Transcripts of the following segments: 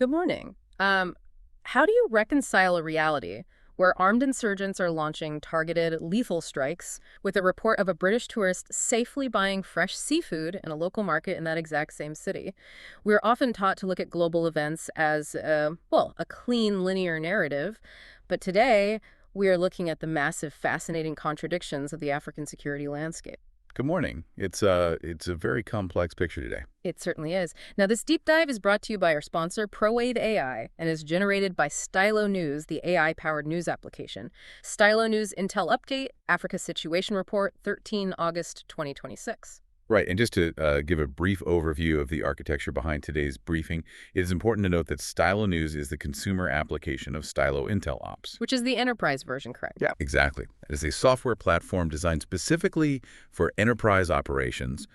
Good morning. How do you reconcile a reality where armed insurgents are launching targeted, lethal strikes with a report of a British tourist safely buying fresh seafood in a local market in that exact same city? We're often taught to look at global events as, a clean, linear narrative, but today we are looking at the massive, fascinating contradictions of the African security landscape. Good morning. It's a very complex picture today. It certainly is. Now, this deep dive is brought to you by our sponsor, ProAid AI, and is generated by Stylo News, the AI-powered news application. Stylo News Intel Update, Africa Situation Report, 13 August 2026. Right, and just to give a brief overview of the architecture behind today's briefing, it is important to note that Stylo News is the consumer application of Stylo Intel Ops. Which is the enterprise version, correct? Yeah, exactly. It is a software platform designed specifically for enterprise operations,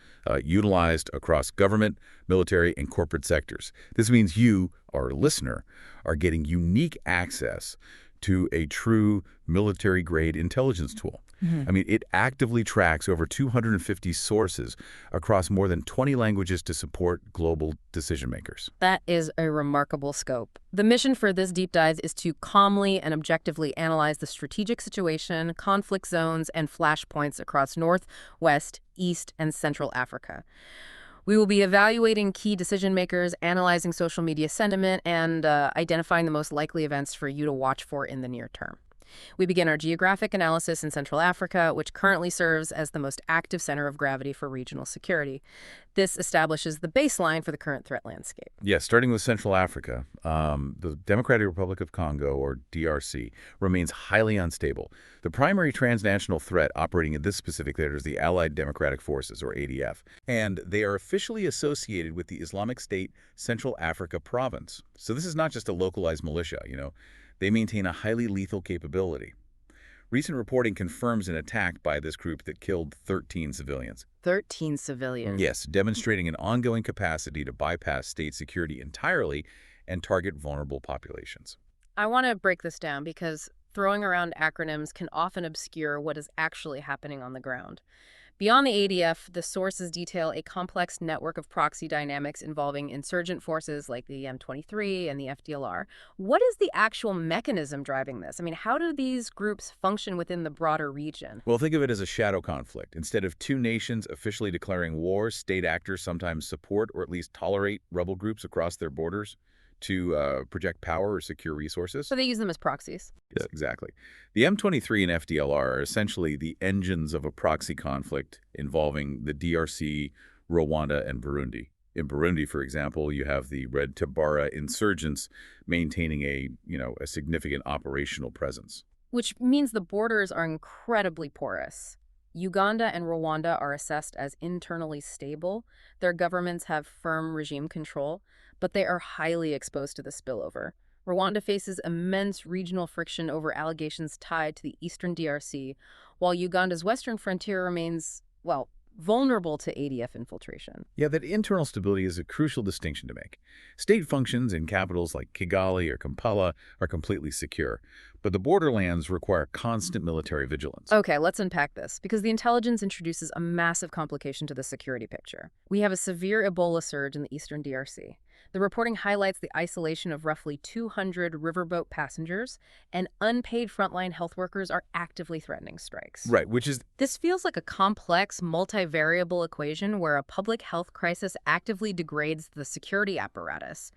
utilized across government, military, and corporate sectors. This means you, our listener, are getting unique access to a true military-grade intelligence tool. I mean, it actively tracks over 250 sources across more than 20 languages to support global decision makers. That is a remarkable scope. The mission for this deep dive is to calmly and objectively analyze the strategic situation, conflict zones, and flashpoints across North, West, East, and Central Africa. We will be evaluating key decision makers, analyzing social media sentiment, and identifying the most likely events for you to watch for in the near term. We begin our geographic analysis in Central Africa, which currently serves as the most active center of gravity for regional security. This establishes the baseline for the current threat landscape. Yes, starting with Central Africa, the Democratic Republic of Congo, or DRC, remains highly unstable. The primary transnational threat operating in this specific theater is the Allied Democratic Forces, or ADF, and they are officially associated with the Islamic State Central Africa province. So this is not just a localized militia, They maintain a highly lethal capability. Recent reporting confirms an attack by this group that killed 13 civilians. 13 civilians. Yes, demonstrating an ongoing capacity to bypass state security entirely and target vulnerable populations. I want to break this down because throwing around acronyms can often obscure what is actually happening on the ground. Beyond the ADF, the sources detail a complex network of proxy dynamics involving insurgent forces like the M23 and the FDLR. What is the actual mechanism driving this? I mean, how do these groups function within the broader region? Well, think of it as a shadow conflict. Instead of two nations officially declaring war, state actors sometimes support or at least tolerate rebel groups across their borders to project power or secure resources. So they use them as proxies. Yes, exactly. The M23 and FDLR are essentially the engines of a proxy conflict involving the DRC, Rwanda, and Burundi. In Burundi, for example, you have the Red Tabara insurgents maintaining a significant operational presence. Which means the borders are incredibly porous. Uganda and Rwanda are assessed as internally stable. Their governments have firm regime control, but they are highly exposed to the spillover. Rwanda faces immense regional friction over allegations tied to the eastern DRC, while Uganda's western frontier remains, vulnerable to ADF infiltration. Yeah, that internal stability is a crucial distinction to make. State functions in capitals like Kigali or Kampala are completely secure, but the borderlands require constant military vigilance. Okay, let's unpack this, because the intelligence introduces a massive complication to the security picture. We have a severe Ebola surge in the eastern DRC. The reporting highlights the isolation of roughly 200 riverboat passengers, and unpaid frontline health workers are actively threatening strikes. Right, which is... This feels like a complex, multivariable equation where a public health crisis actively degrades the security apparatus.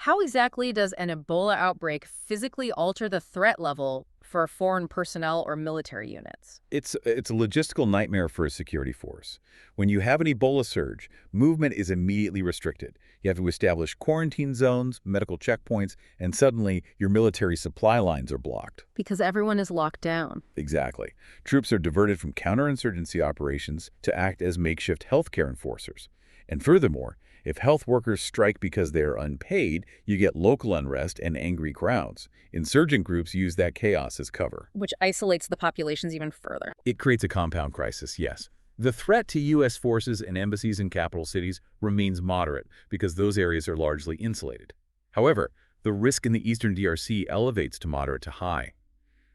How exactly does an Ebola outbreak physically alter the threat level for foreign personnel or military units? It's a logistical nightmare for a security force. When you have an Ebola surge, movement is immediately restricted. You have to establish quarantine zones, medical checkpoints, and suddenly your military supply lines are blocked. Because everyone is locked down. Exactly. Troops are diverted from counterinsurgency operations to act as makeshift healthcare enforcers. And furthermore, if health workers strike because they are unpaid, you get local unrest and angry crowds. Insurgent groups use that chaos as cover. Which isolates the populations even further. It creates a compound crisis, yes. The threat to U.S. forces and embassies in capital cities remains moderate because those areas are largely insulated. However, the risk in the eastern DRC elevates to moderate to high.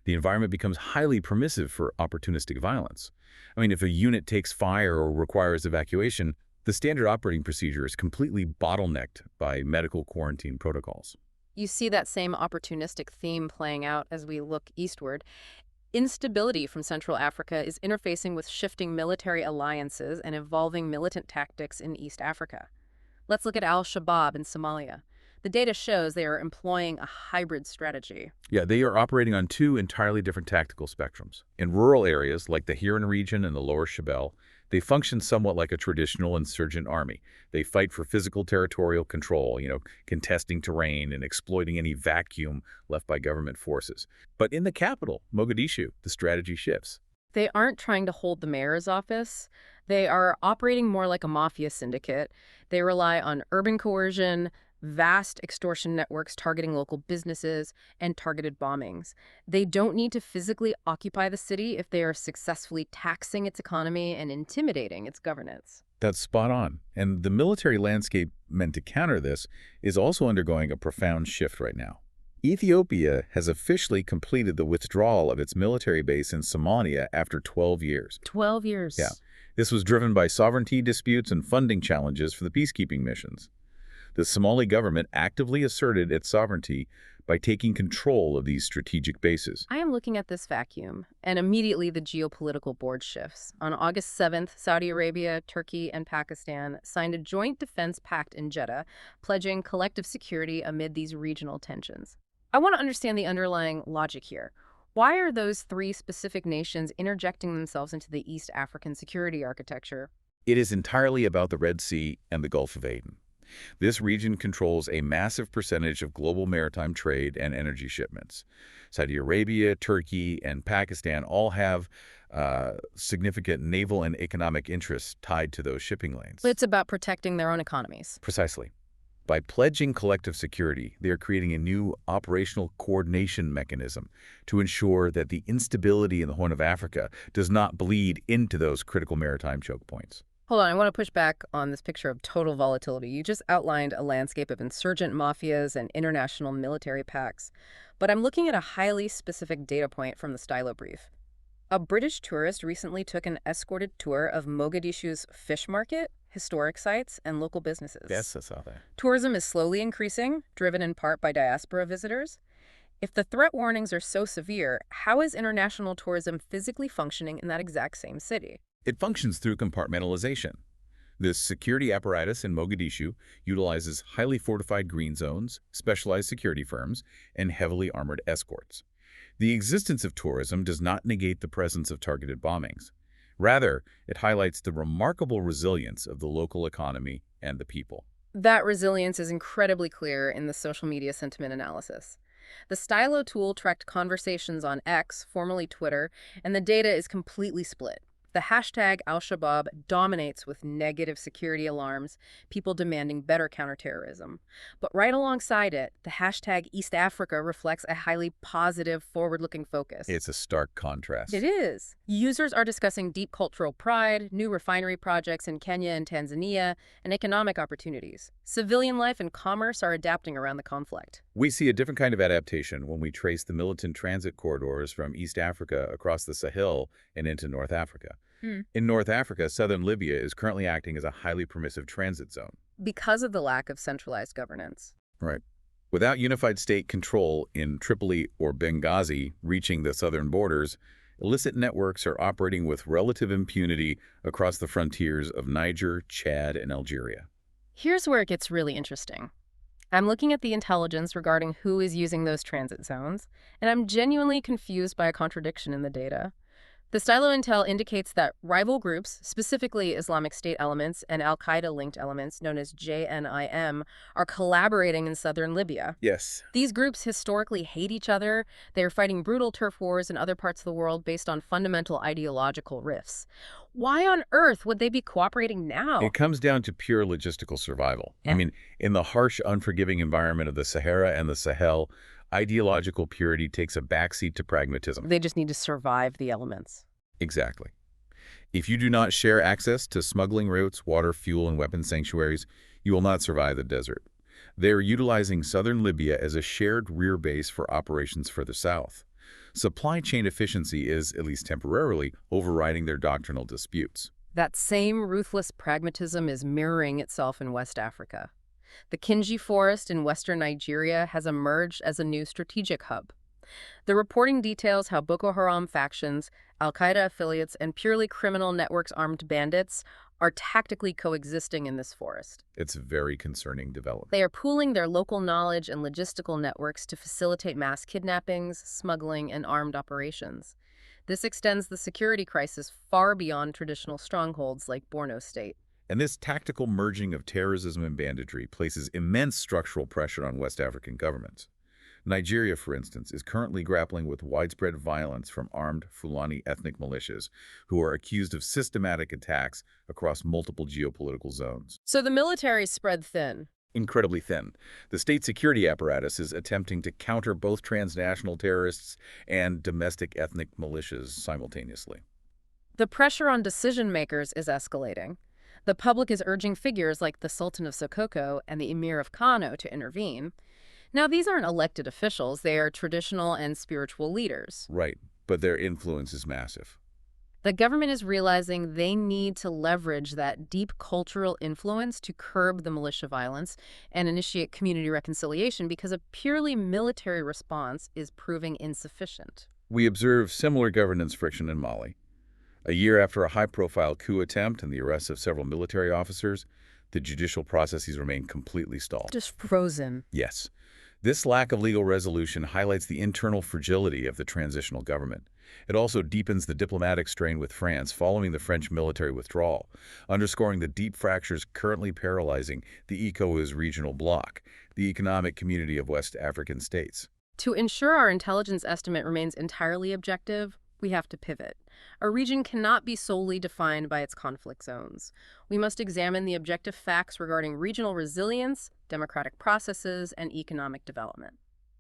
The environment becomes highly permissive for opportunistic violence. I mean, if a unit takes fire or requires evacuation, The standard operating procedure is completely bottlenecked by medical quarantine protocols. You see that same opportunistic theme playing out as we look eastward. Instability from Central Africa is interfacing with shifting military alliances and evolving militant tactics in East Africa. Let's look at al-Shabaab in Somalia. The data shows they are employing a hybrid strategy. Yeah, they are operating on two entirely different tactical spectrums. In rural areas like the Hiran region and the Lower Shabelle, they function somewhat like a traditional insurgent army. They fight for physical territorial control, contesting terrain and exploiting any vacuum left by government forces. But in the capital, Mogadishu, the strategy shifts. They aren't trying to hold the mayor's office. They are operating more like a mafia syndicate. They rely on urban coercion, vast extortion networks targeting local businesses, and targeted bombings. They don't need to physically occupy the city if they are successfully taxing its economy and intimidating its governance. That's spot on. And the military landscape meant to counter this is also undergoing a profound shift right now. Ethiopia has officially completed the withdrawal of its military base in Somalia after 12 years. 12 years. Yeah. This was driven by sovereignty disputes and funding challenges for the peacekeeping missions. The Somali government actively asserted its sovereignty by taking control of these strategic bases. I am looking at this vacuum, and immediately the geopolitical board shifts. On August 7th, Saudi Arabia, Turkey, and Pakistan signed a joint defense pact in Jeddah, pledging collective security amid these regional tensions. I want to understand the underlying logic here. Why are those three specific nations interjecting themselves into the East African security architecture? It is entirely about the Red Sea and the Gulf of Aden. This region controls a massive percentage of global maritime trade and energy shipments. Saudi Arabia, Turkey, and Pakistan all have significant naval and economic interests tied to those shipping lanes. It's about protecting their own economies. Precisely. By pledging collective security, they are creating a new operational coordination mechanism to ensure that the instability in the Horn of Africa does not bleed into those critical maritime choke points. Hold on, I want to push back on this picture of total volatility. You just outlined a landscape of insurgent mafias and international military pacts. But I'm looking at a highly specific data point from the Stylo brief. A British tourist recently took an escorted tour of Mogadishu's fish market, historic sites, and local businesses. Yes, I saw that. Tourism is slowly increasing, driven in part by diaspora visitors. If the threat warnings are so severe, how is international tourism physically functioning in that exact same city? It functions through compartmentalization. This security apparatus in Mogadishu utilizes highly fortified green zones, specialized security firms, and heavily armored escorts. The existence of tourism does not negate the presence of targeted bombings. Rather, it highlights the remarkable resilience of the local economy and the people. That resilience is incredibly clear in the social media sentiment analysis. The Stylo tool tracked conversations on X, formerly Twitter, and the data is completely split. The hashtag al-Shabaab dominates with negative security alarms, people demanding better counterterrorism. But right alongside it, the hashtag East Africa reflects a highly positive, forward-looking focus. It's a stark contrast. It is. Users are discussing deep cultural pride, new refinery projects in Kenya and Tanzania, and economic opportunities. Civilian life and commerce are adapting around the conflict. We see a different kind of adaptation when we trace the militant transit corridors from East Africa across the Sahel and into North Africa. In North Africa, southern Libya is currently acting as a highly permissive transit zone. Because of the lack of centralized governance. Right. Without unified state control in Tripoli or Benghazi reaching the southern borders, illicit networks are operating with relative impunity across the frontiers of Niger, Chad, and Algeria. Here's where it gets really interesting. I'm looking at the intelligence regarding who is using those transit zones, and I'm genuinely confused by a contradiction in the data. The Stylo Intel indicates that rival groups, specifically Islamic State elements and al-Qaeda-linked elements known as JNIM, are collaborating in southern Libya. Yes. These groups historically hate each other. They are fighting brutal turf wars in other parts of the world based on fundamental ideological rifts. Why on earth would they be cooperating now? It comes down to pure logistical survival. Yeah. I mean, in the harsh, unforgiving environment of the Sahara and the Sahel, ideological purity takes a backseat to pragmatism. They just need to survive the elements. Exactly. If you do not share access to smuggling routes, water, fuel, and weapons sanctuaries, you will not survive the desert. They are utilizing southern Libya as a shared rear base for operations further south. Supply chain efficiency is, at least temporarily, overriding their doctrinal disputes. That same ruthless pragmatism is mirroring itself in West Africa. The Kinji Forest in western Nigeria has emerged as a new strategic hub. The reporting details how Boko Haram factions, al-Qaeda affiliates, and purely criminal networks armed bandits are tactically coexisting in this forest. It's a very concerning development. They are pooling their local knowledge and logistical networks to facilitate mass kidnappings, smuggling, and armed operations. This extends the security crisis far beyond traditional strongholds like Borno State. And this tactical merging of terrorism and banditry places immense structural pressure on West African governments. Nigeria, for instance, is currently grappling with widespread violence from armed Fulani ethnic militias who are accused of systematic attacks across multiple geopolitical zones. So the military is spread thin. Incredibly thin. The state security apparatus is attempting to counter both transnational terrorists and domestic ethnic militias simultaneously. The pressure on decision makers is escalating. The public is urging figures like the Sultan of Sokoto and the Emir of Kano to intervene. Now, these aren't elected officials. They are traditional and spiritual leaders. Right, but their influence is massive. The government is realizing they need to leverage that deep cultural influence to curb the militia violence and initiate community reconciliation because a purely military response is proving insufficient. We observe similar governance friction in Mali. A year after a high-profile coup attempt and the arrest of several military officers, the judicial processes remain completely stalled. Just frozen. Yes. This lack of legal resolution highlights the internal fragility of the transitional government. It also deepens the diplomatic strain with France following the French military withdrawal, underscoring the deep fractures currently paralyzing the ECOWAS regional bloc, the economic community of West African states. To ensure our intelligence estimate remains entirely objective, we have to pivot. A region cannot be solely defined by its conflict zones. We must examine the objective facts regarding regional resilience, democratic processes, and economic development.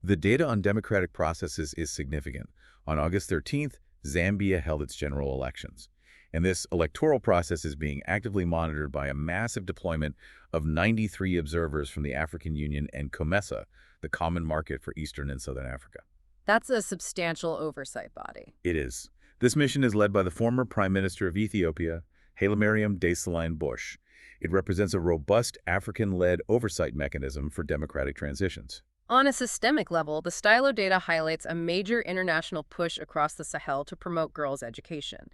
The data on democratic processes is significant. On August 13th, Zambia held its general elections. And this electoral process is being actively monitored by a massive deployment of 93 observers from the African Union and COMESA, the Common Market for Eastern and Southern Africa. That's a substantial oversight body. It is. This mission is led by the former Prime Minister of Ethiopia, Hailemariam Desalegn Bush. It represents a robust African-led oversight mechanism for democratic transitions. On a systemic level, the Stylo data highlights a major international push across the Sahel to promote girls' education.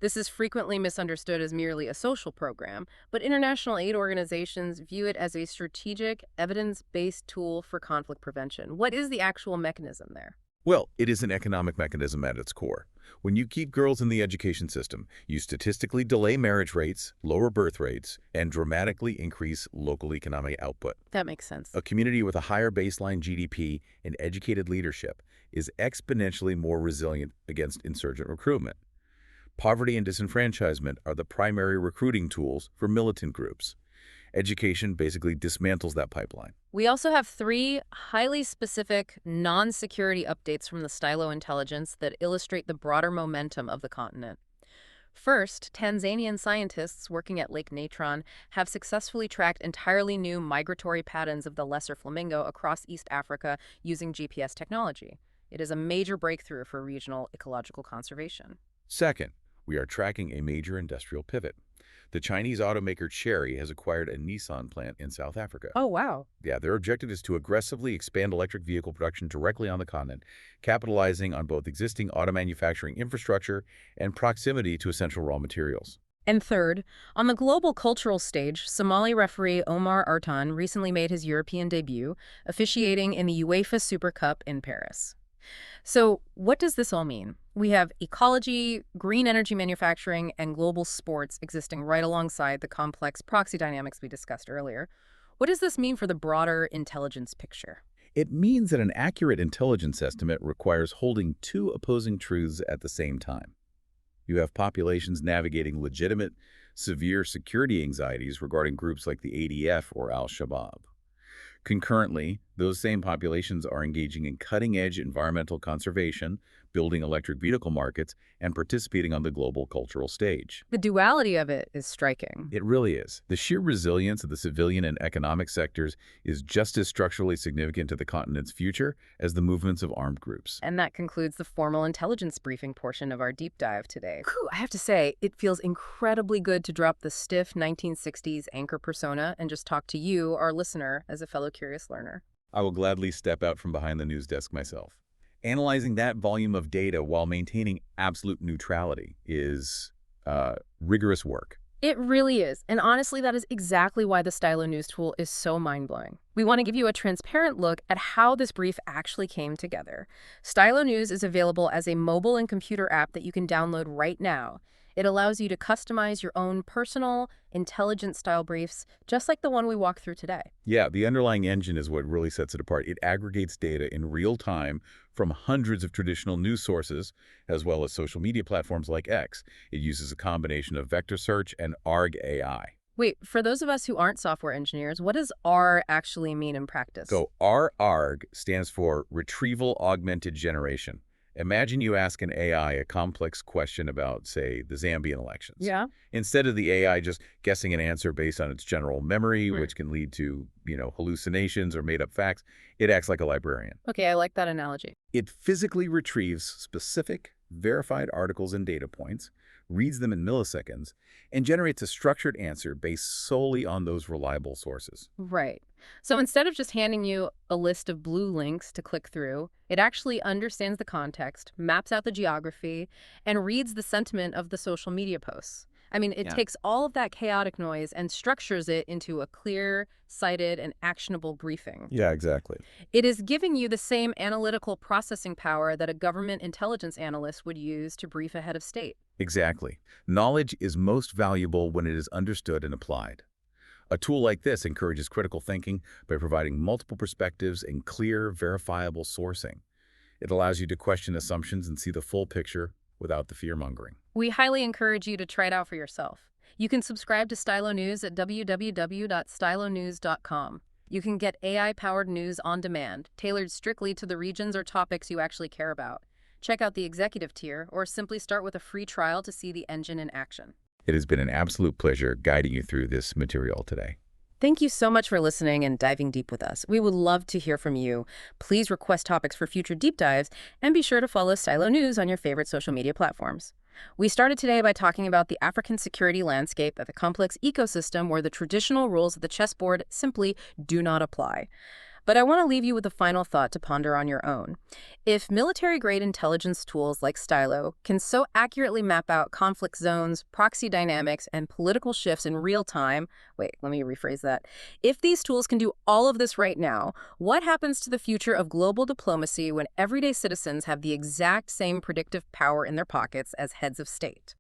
This is frequently misunderstood as merely a social program, but international aid organizations view it as a strategic, evidence-based tool for conflict prevention. What is the actual mechanism there? Well, it is an economic mechanism at its core. When you keep girls in the education system, you statistically delay marriage rates, lower birth rates, and dramatically increase local economic output. That makes sense. A community with a higher baseline GDP and educated leadership is exponentially more resilient against insurgent recruitment. Poverty and disenfranchisement are the primary recruiting tools for militant groups. Education basically dismantles that pipeline. We also have 3 highly specific non-security updates from the Stylo intelligence that illustrate the broader momentum of the continent. First, Tanzanian scientists working at Lake Natron have successfully tracked entirely new migratory patterns of the lesser flamingo across East Africa using GPS technology. It is a major breakthrough for regional ecological conservation. Second, we are tracking a major industrial pivot. The Chinese automaker Chery has acquired a Nissan plant in South Africa. Oh, wow. Yeah, their objective is to aggressively expand electric vehicle production directly on the continent, capitalizing on both existing auto manufacturing infrastructure and proximity to essential raw materials. And third, on the global cultural stage, Somali referee Omar Artan recently made his European debut, officiating in the UEFA Super Cup in Paris. So what does this all mean? We have ecology, green energy manufacturing, and global sports existing right alongside the complex proxy dynamics we discussed earlier. What does this mean for the broader intelligence picture? It means that an accurate intelligence estimate requires holding 2 opposing truths at the same time. You have populations navigating legitimate, severe security anxieties regarding groups like the ADF or Al-Shabaab. Concurrently, Those same populations are engaging in cutting-edge environmental conservation, building electric vehicle markets, and participating on the global cultural stage. The duality of it is striking. It really is. The sheer resilience of the civilian and economic sectors is just as structurally significant to the continent's future as the movements of armed groups. And that concludes the formal intelligence briefing portion of our deep dive today. Whew, I have to say, it feels incredibly good to drop the stiff 1960s anchor persona and just talk to you, our listener, as a fellow curious learner. I will gladly step out from behind the news desk myself. Analyzing that volume of data while maintaining absolute neutrality is rigorous work. It really is. And honestly, that is exactly why the Stylo News tool is so mind-blowing. We want to give you a transparent look at how this brief actually came together. Stylo News is available as a mobile and computer app that you can download right now. It allows you to customize your own personal, intelligence-style briefs, just like the one we walked through today. Yeah, the underlying engine is what really sets it apart. It aggregates data in real time from hundreds of traditional news sources, as well as social media platforms like X. It uses a combination of vector search and ARG AI. Wait, for those of us who aren't software engineers, what does R actually mean in practice? So RARG stands for Retrieval Augmented Generation. Imagine you ask an AI a complex question about, say, the Zambian elections. Yeah. Instead of the AI just guessing an answer based on its general memory, which can lead to, hallucinations or made-up facts, it acts like a librarian. Okay, I like that analogy. It physically retrieves specific, verified articles and data points, reads them in milliseconds, and generates a structured answer based solely on those reliable sources. Right. So instead of just handing you a list of blue links to click through, it actually understands the context, maps out the geography, and reads the sentiment of the social media posts. I mean, it takes all of that chaotic noise and structures it into a clear, cited, and actionable briefing. Yeah, exactly. It is giving you the same analytical processing power that a government intelligence analyst would use to brief a head of state. Exactly. Knowledge is most valuable when it is understood and applied. A tool like this encourages critical thinking by providing multiple perspectives and clear, verifiable sourcing. It allows you to question assumptions and see the full picture without the fear-mongering. We highly encourage you to try it out for yourself. You can subscribe to Stylo News at www.stylonews.com. You can get AI-powered news on demand, tailored strictly to the regions or topics you actually care about. Check out the executive tier, or simply start with a free trial to see the engine in action. It has been an absolute pleasure guiding you through this material today. Thank you so much for listening and diving deep with us. We would love to hear from you. Please request topics for future deep dives, and be sure to follow Stylo News on your favorite social media platforms. We started today by talking about the African security landscape of a complex ecosystem where the traditional rules of the chessboard simply do not apply. But I want to leave you with a final thought to ponder on your own. If military-grade intelligence tools like Stylo can so accurately map out conflict zones, proxy dynamics, and political shifts in real time, wait, let me rephrase that. If these tools can do all of this right now, what happens to the future of global diplomacy when everyday citizens have the exact same predictive power in their pockets as heads of state?